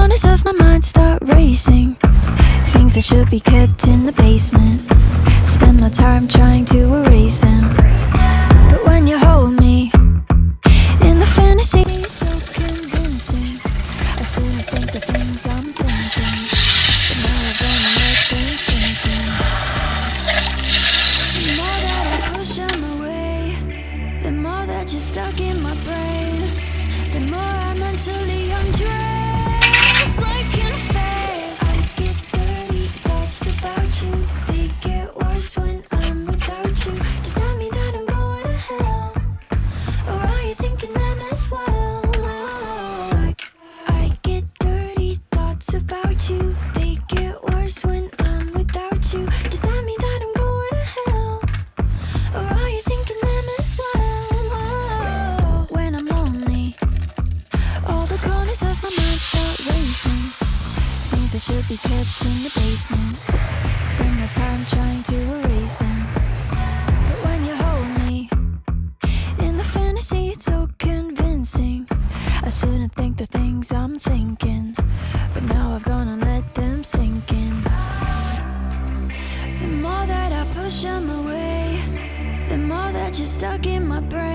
corners of my mind start racing. Things that should be kept in the basement. Spend my time trying to erase them. But when you hold me in the fantasy, it's so convincing. I shouldn't think the things I'm thinking, but now I'm gonna let them sink in. The more that I push them away, the more that you're stuck in my brain, the more I mentally undress like in a phase. I get dirty thoughts about you. They get worse when I'm without you. Does that mean that I'm going to hell? Or are you thinking them as well? I get dirty thoughts about you. They get worse when I'm without you. Does that mean that I'm going to hell? Or are you thinking them as well? When I'm lonely, all the corners of my mind start racing. Things that should be kept in the basement. Spend my time trying to erase them. But when you hold me in the fantasy, it's so convincing. I shouldn't think the things I'm thinking, but now I've gonna let them sink in. The more that I push them away, the more that you're stuck in my brain.